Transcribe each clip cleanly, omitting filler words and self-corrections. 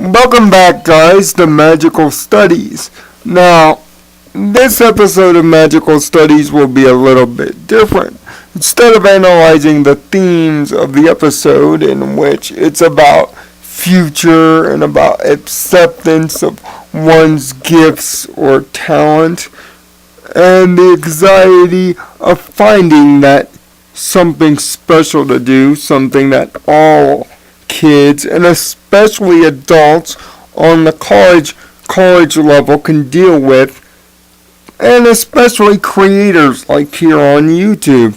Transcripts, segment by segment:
Welcome back, guys, to Magical Studies. Now, this episode of Magical Studies will be a little bit different. Instead of analyzing the themes of the episode, in which it's about future and about acceptance of one's gifts or talent, and the anxiety of finding that something special to do, something that all kids and especially adults on the college level can deal with, and especially creators like here on YouTube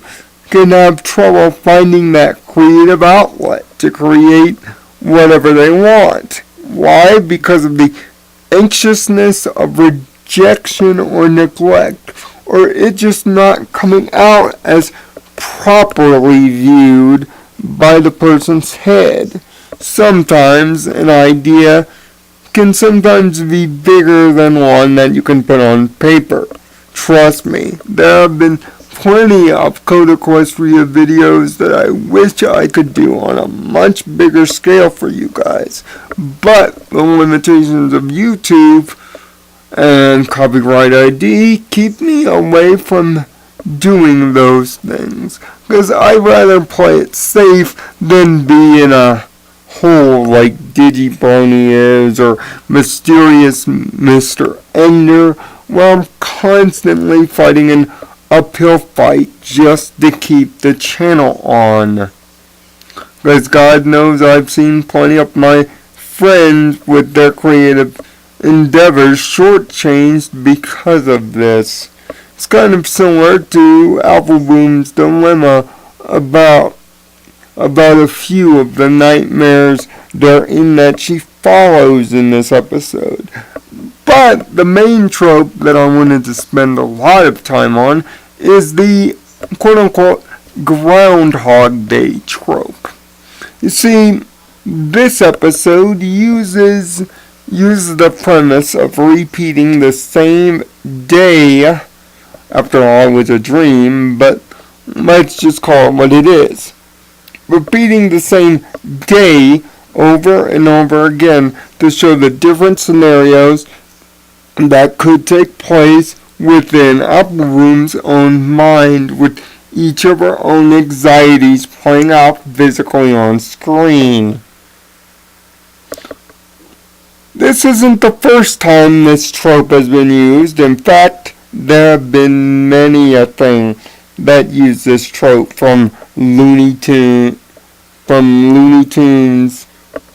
can have trouble finding that creative outlet to create whatever they want. Why? Because of the anxiousness of rejection or neglect, or it just not coming out as properly viewed by the person's head. Sometimes an idea can sometimes be bigger than one that you can put on paper. Trust me, there have been plenty of Code Equestria videos that I wish I could do on a much bigger scale for you guys. But the limitations of YouTube and copyright ID keep me away from doing those things, because I'd rather play it safe than be in a hole like Digibrony is, or Mysterious Mr. Ender, where I'm constantly fighting an uphill fight just to keep the channel on. Because God knows I've seen plenty of my friends with their creative endeavors shortchanged because of this. It's kind of similar to Boom's dilemma about a few of the nightmares therein that she follows in this episode. But the main trope that I wanted to spend a lot of time on is the quote-unquote Groundhog Day trope. You see, this episode uses the premise of repeating the same day. After all, it was a dream, but let's just call it what it is. Repeating the same day over and over again to show the different scenarios that could take place within Room's own mind, with each of her own anxieties playing out physically on screen. This isn't the first time this trope has been used. In fact, there have been many a thing that use this trope, from Looney Tunes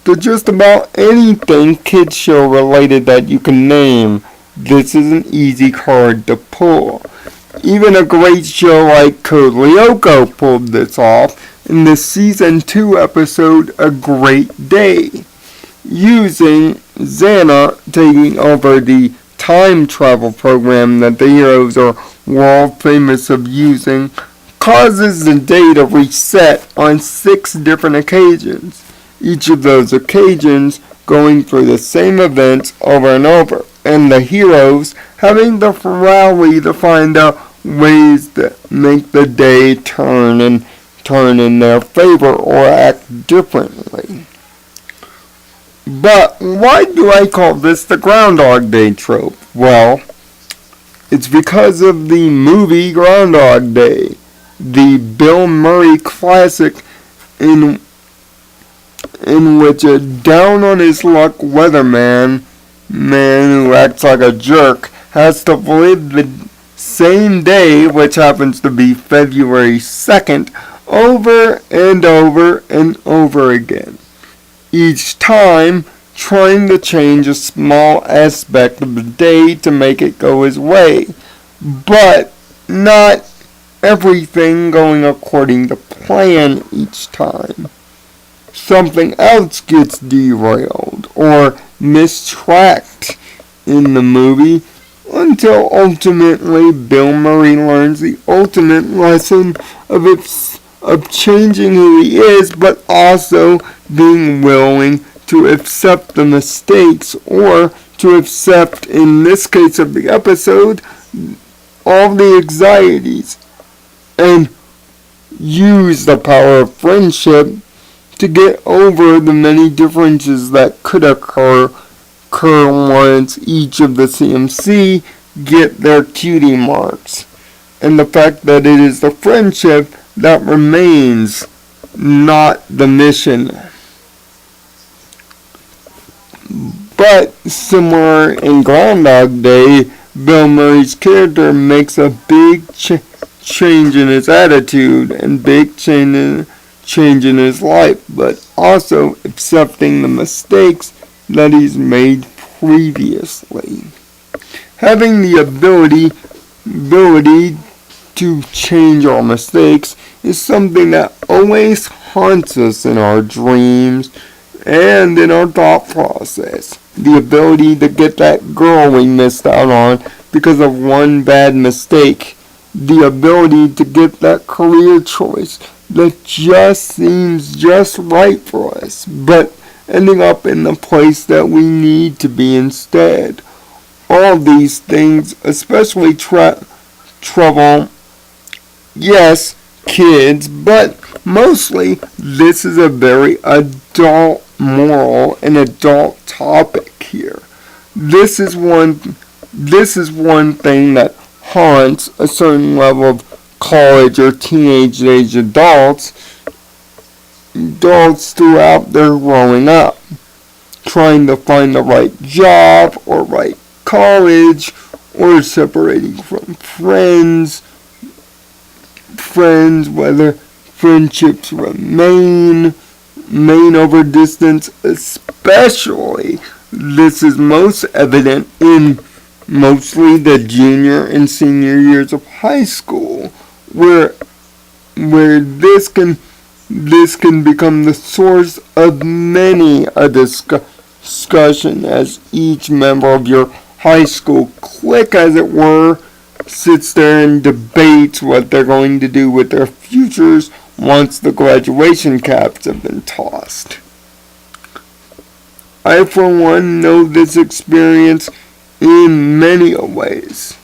to just about anything kids show related that you can name. This is an easy card to pull. Even a great show like Code Lyoko pulled this off in the season 2 episode A Great Day, using Xana taking over the time travel program that the heroes are world famous of using, causes the day to reset on 6 different occasions, each of those occasions going through the same events over and over, and the heroes having to rally to find out ways that make the day turn in their favor or act differently. But why do I call this the Groundhog Day trope? Well, it's because of the movie Groundhog Day, the Bill Murray classic in which a down-on-his-luck weatherman who acts like a jerk has to live the same day, which happens to be February 2nd, over and over and over again. Each time trying to change a small aspect of the day to make it go his way, but not everything going according to plan each time. Something else gets derailed or mistracked in the movie until ultimately Bill Murray learns the ultimate lesson of changing who he is, but also being willing to accept the mistakes, or to accept, in this case of the episode, all the anxieties, and use the power of friendship to get over the many differences that could occur once each of the CMC get their cutie marks, and the fact that it is the friendship that remains, not the mission. But similar in Groundhog Day, Bill Murray's character makes a big change in his attitude and big change in his life, but also accepting the mistakes that he's made previously. Having the ability to change our mistakes is something that always haunts us in our dreams and in our thought process. The ability to get that girl we missed out on because of one bad mistake. The ability to get that career choice that just seems just right for us, but ending up in the place that we need to be instead. All these things, especially trouble, yes, kids, but mostly this is a very adult moral and adult topic here. This is one thing that haunts a certain level of college or teenage age adults throughout their growing up, trying to find the right job or right college, or separating from friends, whether friendships remain over distance. Especially this is most evident in mostly the junior and senior years of high school, where this can become the source of many a discussion, as each member of your high school clique, as it were, sits there and debates what they're going to do with their futures once the graduation caps have been tossed. I, for one, know this experience in many ways.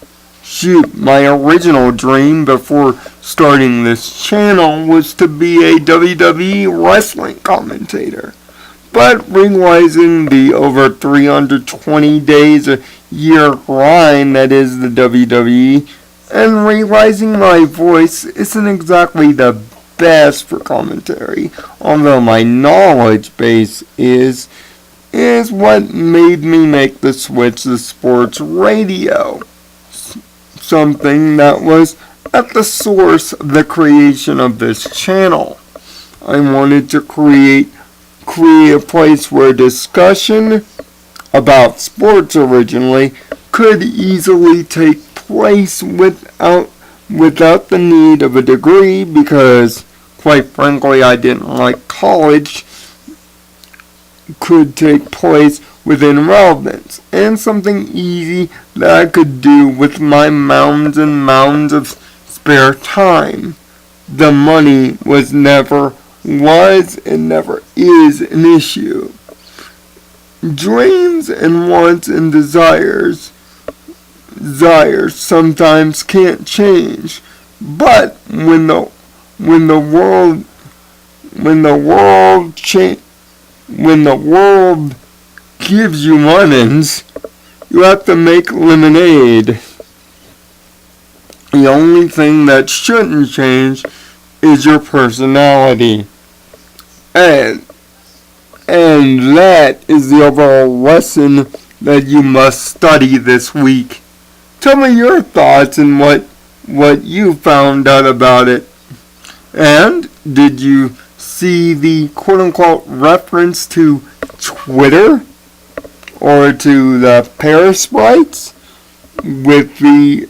Shoot, my original dream before starting this channel was to be a WWE wrestling commentator. But realizing the over 320 days a year grind that is the WWE, and realizing my voice isn't exactly the best for commentary, although my knowledge base is what made me make the switch to sports radio. Something that was at the source of the creation of this channel. I wanted to create a place where discussion about sports originally could easily take place without the need of a degree, because quite frankly I didn't like college, could take place within relevance, and something easy that I could do with my mounds and mounds of spare time. The money never and never is an issue. Dreams and wants and desires sometimes can't change, but when the world gives you lemons, you have to make lemonade. The only thing that shouldn't change is your personality. And that is the overall lesson that you must study this week. Tell me your thoughts and what you found out about it. And did you see the quote-unquote reference to Twitter or to the Perisprites with the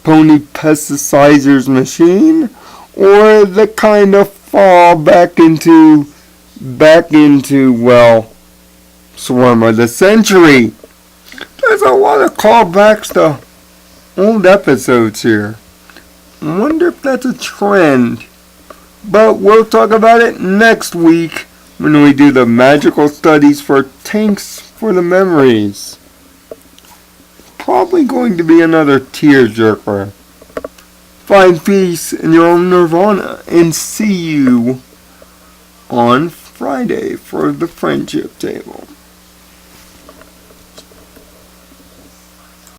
pony pesticizers machine, or the kind of fall back into well, Swarm of the Century? There's a lot of callbacks to old episodes here. I wonder if that's a trend. But we'll talk about it next week when we do the magical studies for Tanks for the Memories. Probably going to be another tearjerker. Find peace in your own nirvana, and see you on Friday for the friendship table.